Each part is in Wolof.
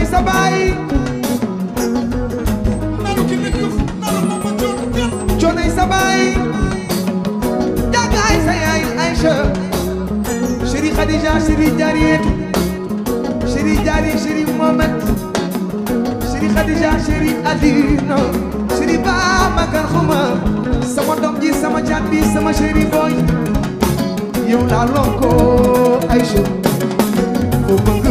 conay sa baay conay sa baay jagaay sa yaay Aïcha chéri Khadija chéri Jariyatu chéri Jari chéri Mohamed chéri Khadija chéri Adina chéri Babacar Xuma sama doom ji sama jaat bi sama chéri boy yow laa lonko Aïcha foo bëgg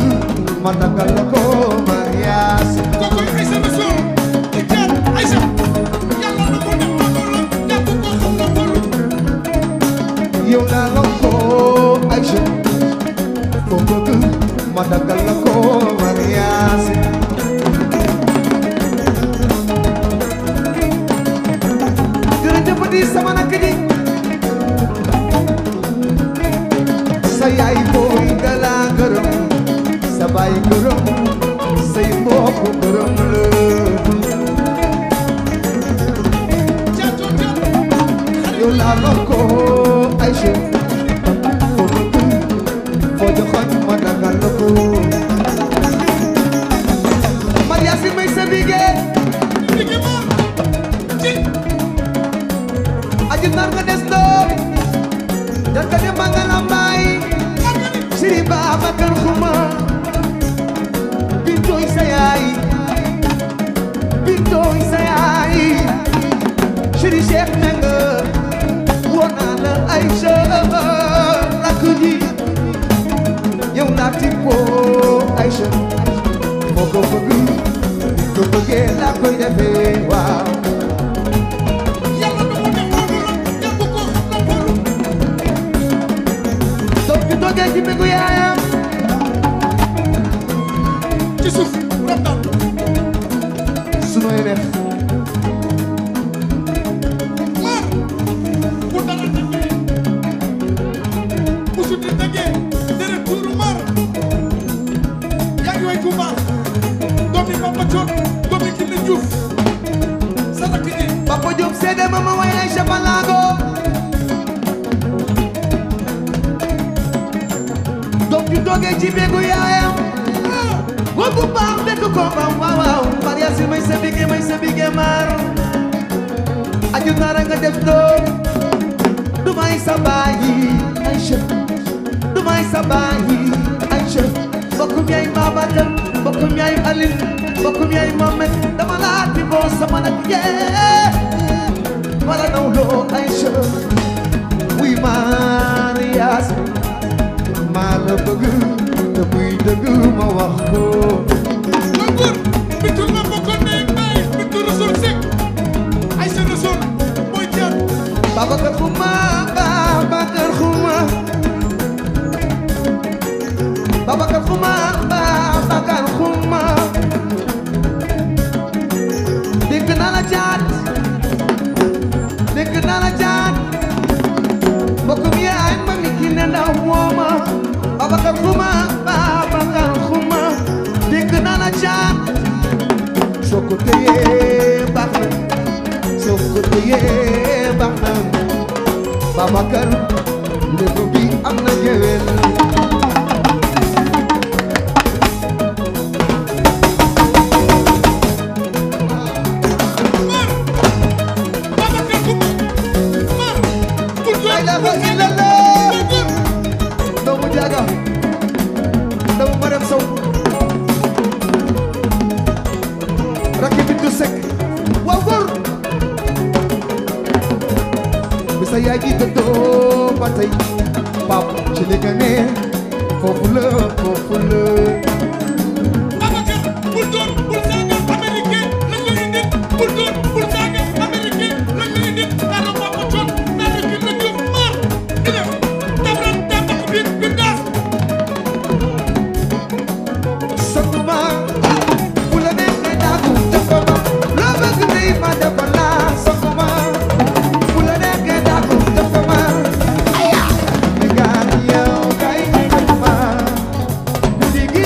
ma dagal la ko marias kokoy Aïcha na so di jaar Aïcha yàlla na ko def ma loolu ñàkk ko xam na loolu yow laa lonko Aïcha foo bëgg ma dagal la ko marias jërëjëf di sama nak ji sa yaay booy dala gërëm sa baay gërëm say mbokk gërëm la yow laa lonko Aïcha foo bëgg foo joxoon ma dagal la ko Maria si may sa bigee aji nar nga des doom jaka dem ba nga lambaay Sëri Babacar Xuma bintooy sa yaay bintooy sa yaay Sëri Cheikh Nanga woon naa la Aïcha rakk ji yow laa tippoo Aïcha moo ko bëgg ko bëggee laa koy defee waaw toogee ci bégu yaayam ci suuf rab daal sunoy def maar bu dara defee bu su di dëggee deret tuuru maar yaa ngi way ku baax doomi Papa Thion doomi Kiné Diouf sa rakk ji Papa Diop seede ma way Aïcha Balago doom ju toogee ci bégu yaayam góor bu baax bekk ko bam waaw waaw Maria si may sa bige mar aju nara nga def doom du may sa baayi Aïcha du may sa baayi Aïcha bokkum yaay Babacar bokkum yaay Aline bokkum yaay Mohamed dama laa ti boo sama nag yee wala naw loo Aïcha wuy Maria maa la bëgg te muy dëgg ma wax ko mooy góor bitul ma bokkoon nekk bay bitul Rasul Seck Aïcha Rasul mooy jaar Babacar Xuma Babacar Xuma Babacar Xuma Babacar Xuma dégg naa la jaat dégg naa la jaat mbokkum yaay ma mi ki ne ndaw mooma Babacar Xuma Babacar Xuma dégg naa la jaat soo ko téyee baax na soo ko téyee baax na Babacar lépp bi am na géwél sa yaay ji dëddoo ba tey pap ci li nga ne foofu la Babacar bul door bul saaga américain lañ la indi bul door bul saaga américain lañ la indi daana Papa Thion daana Kiné Diouf maar di def tabran tabax biir bindaas sotuma bu la neexee daagu jëfama loo bëgg tey ma defal la sotuma bu la neexee daagu jëfama aya di gaan yow kay jëfama di gi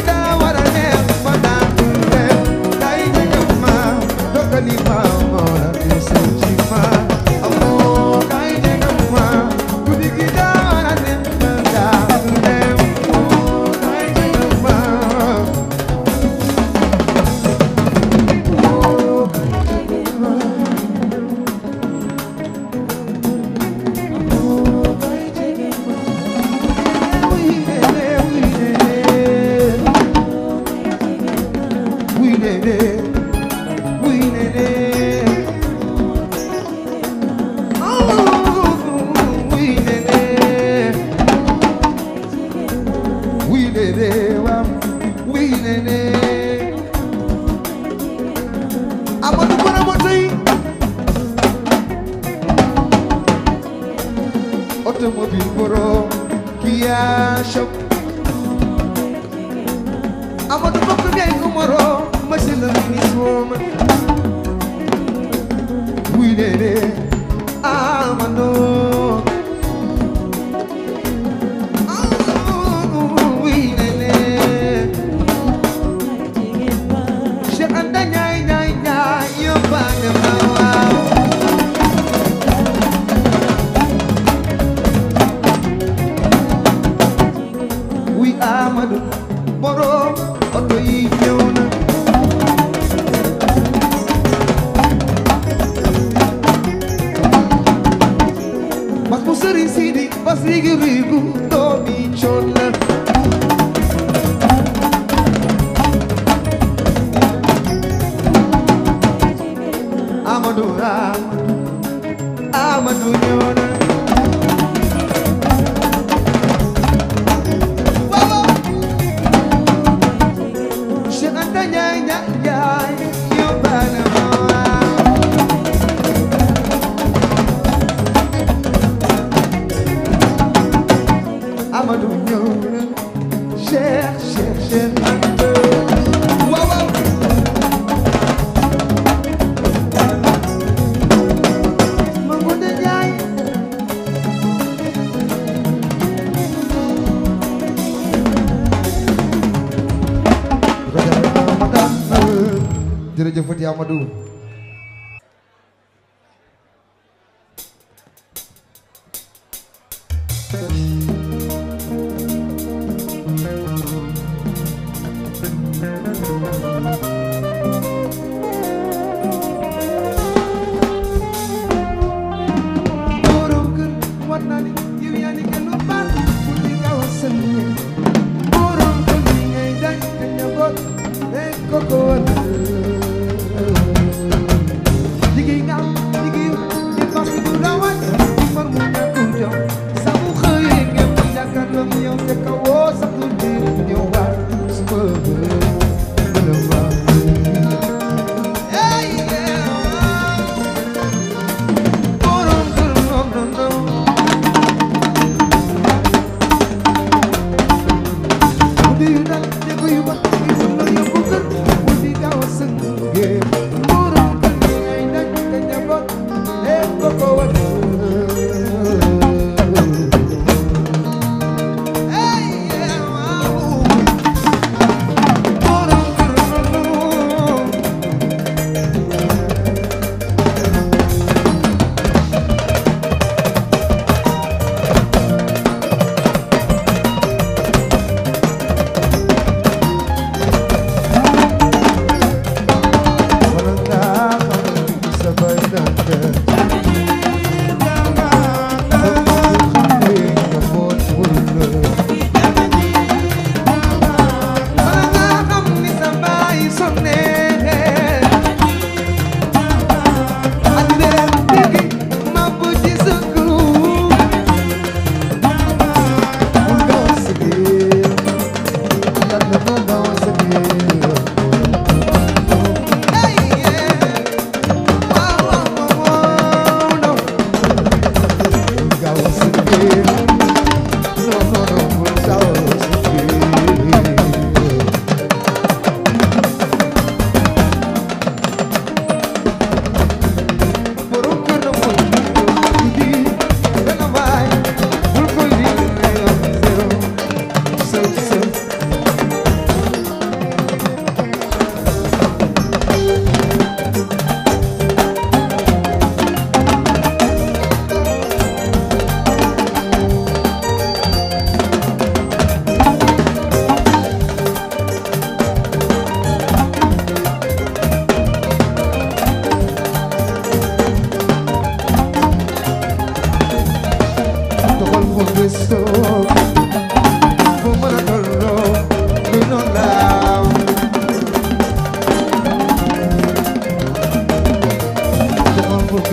nene wuy nene wuy nene wuy nene waaw wuy nene Amadou Bouna moto yi automobile borom Kia Shop Amadou bokk ngay ko moro monsieur le ministre woman wuy nene Amadou wuy nene Cheikh Anta ñaay ñaay ñaay yóbbaale ma waaw wuy Amadou borom oto yi ñëw na mas bu sëriñ Sidi bas rigi rigu doomi coon la Amadou Amadou ñëw na Amadou ñëw na Cheikh waaw waaw Mango de Njaay jërëjëf Fati Amadou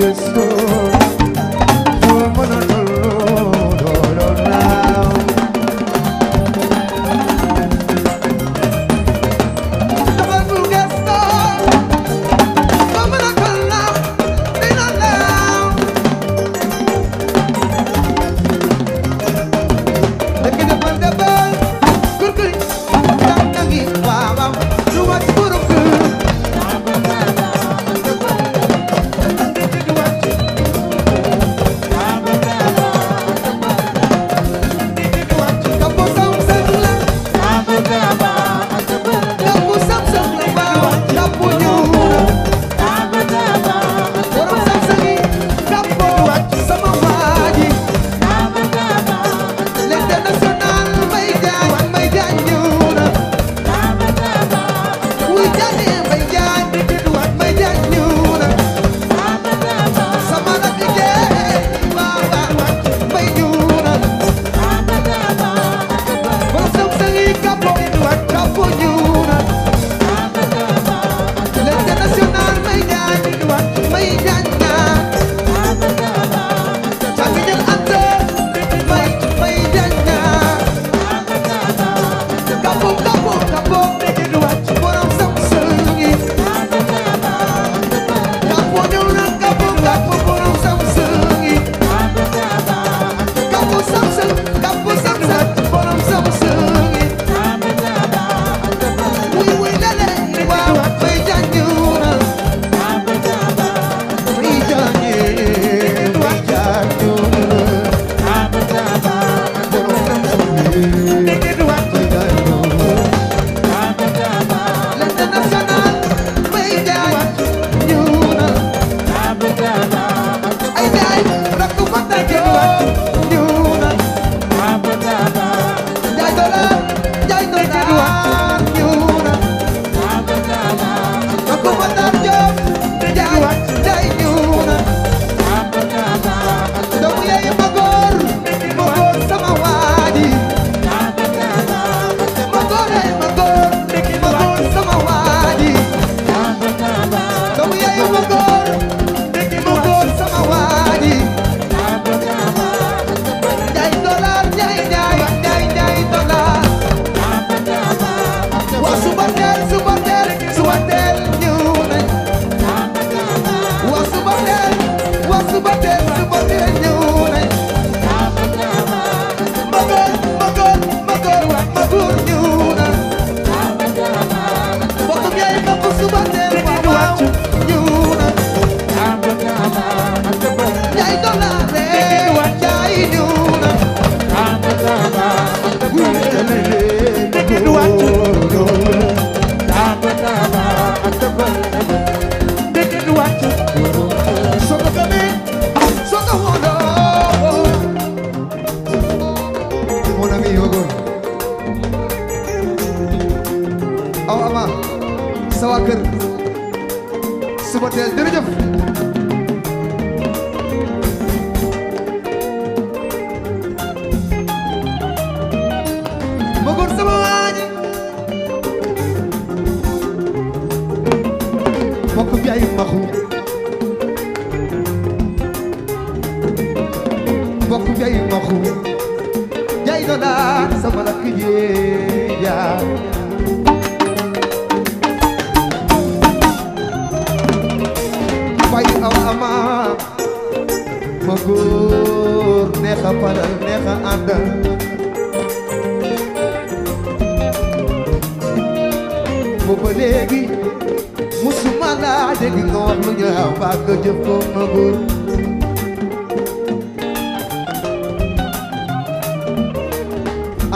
gëstu foo mën a tolloo doo naaw dafa bul gëstu foo mën a tolloo dina naaw dëkk dafa defal kurkuri dam na ngi waaw lu wàcc borom kër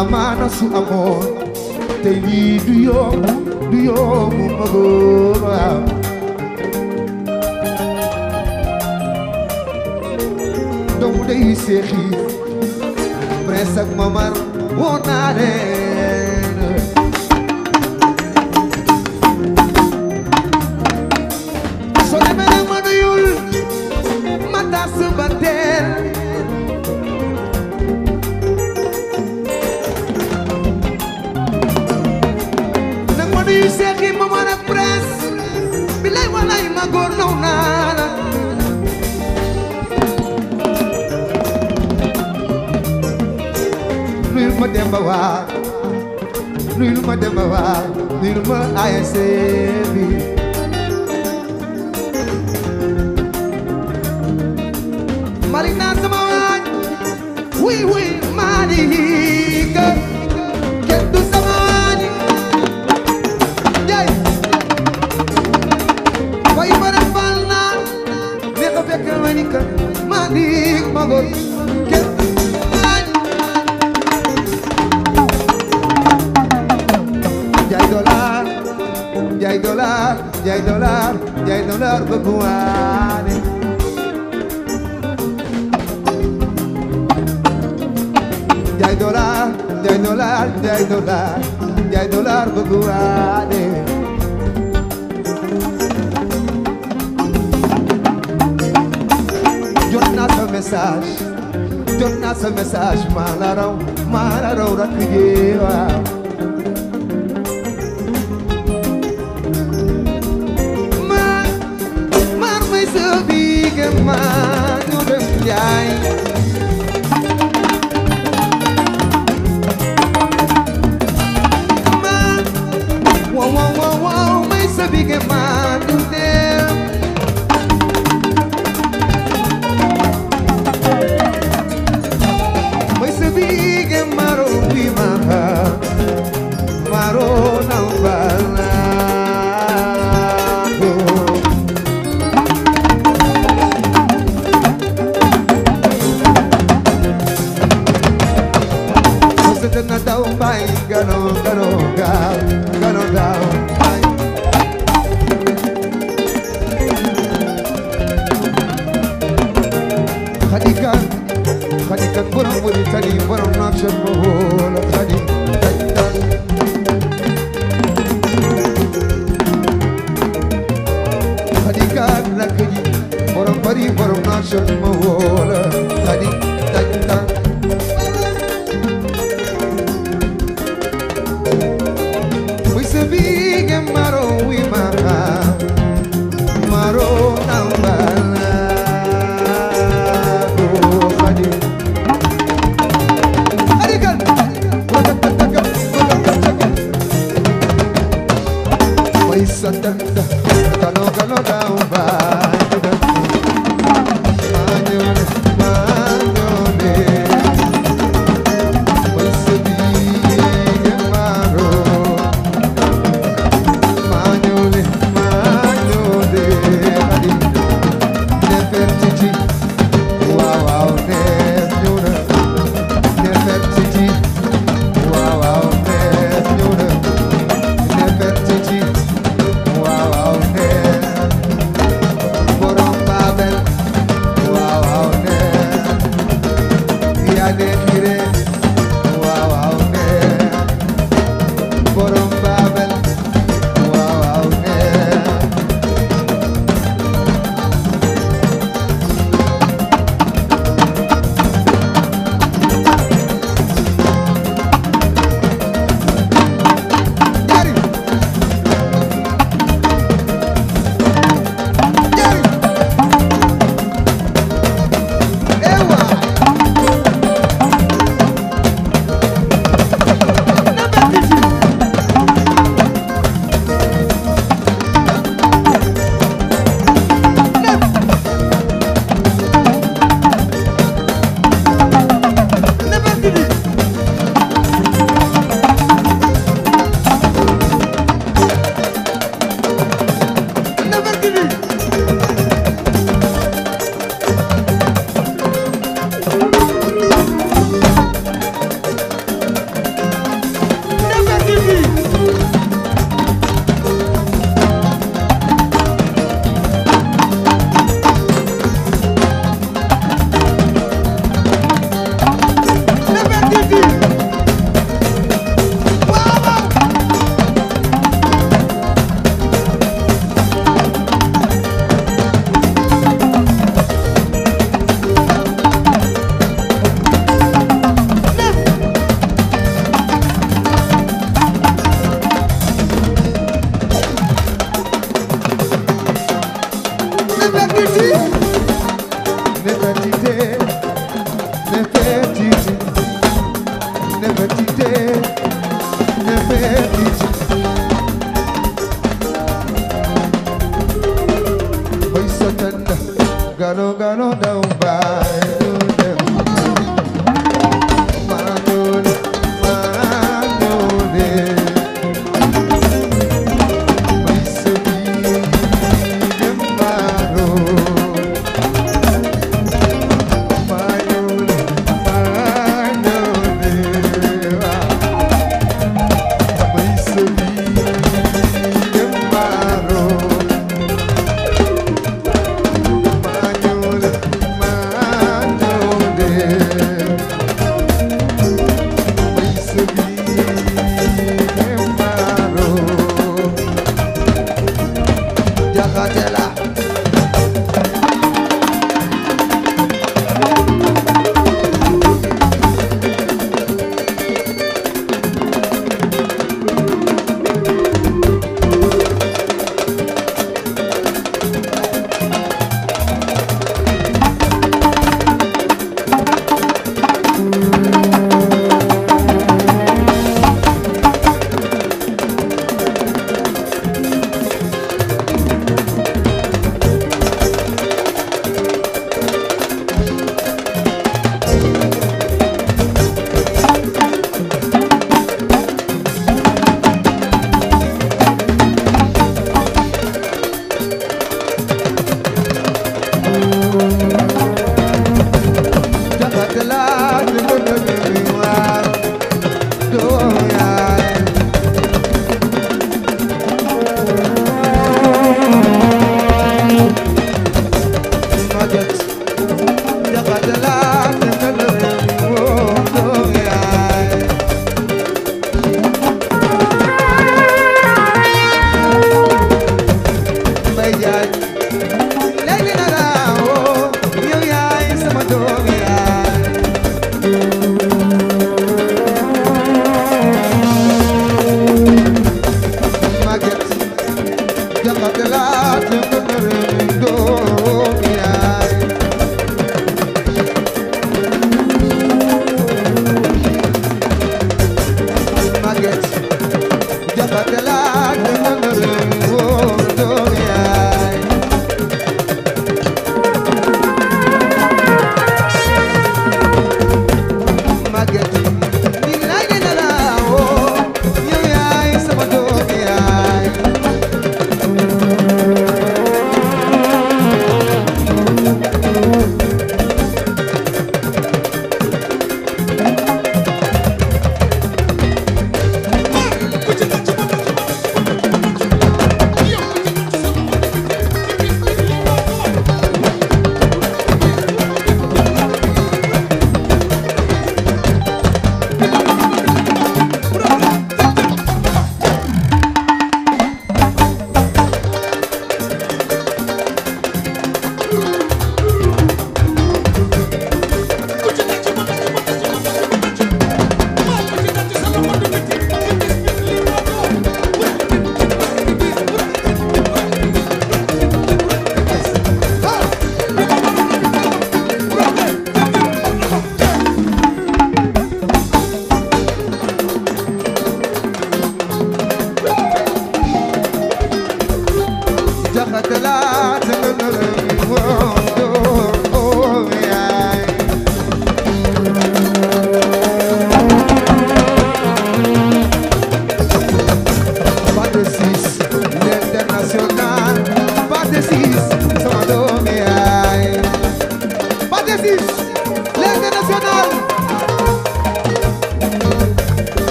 amaana su amoon te lii du yomb ma góor waaw doomu day seexi Prince ak Mamar woon naa leen soo demee nag ma nuyul ma tas ba teel yu seexi Mamar ak Prince bilay walay ma góor naw naa la Demba War nuyul ma Demba War nuyul ma ASC bi Marina sama waaj oui Malika kenn du sama waaj jay fay bara fal na ne ko fekk ma ni ka Malik magor kenn du sama waaj jay dollar bëgg waane jay dollar bëgg waane jot naa sa message maa la raw rakk ji waaw maar may sa biige maa ñu dem jaay wow may sa biige maa ñu dem may sa biige maro bi maro nambala na daw bay gano daw bay khadikan borom wuri tani borom nakshan mohol khadi khadikan lakji borom bari borom nakshan mohol khadi Bige maro wi maro nambala khadi arikan mai satanda kano down ba gano gano down by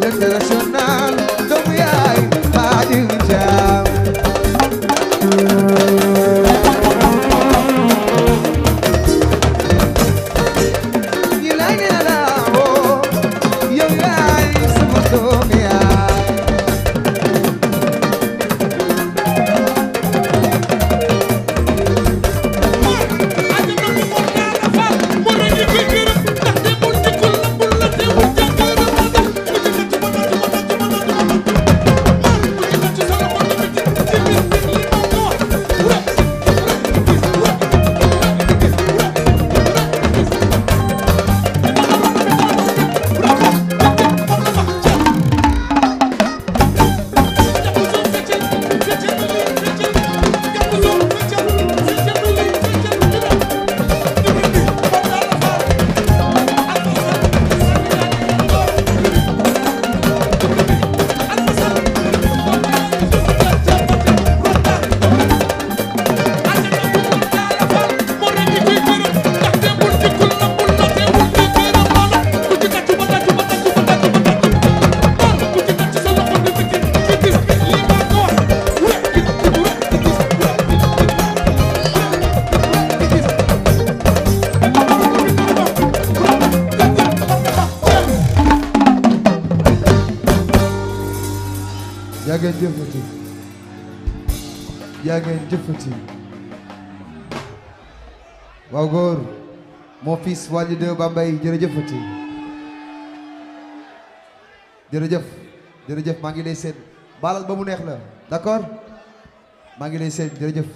L'international, don't be high, body jam. yaa ngeen jëfati yaa ngeen jëfati waaw góor mon fils Wally de Bambey jërëjëfati jërëjëf maa ngi lay seet baalal ba mu neex la d'accord maa ngi lay seet jërëjëf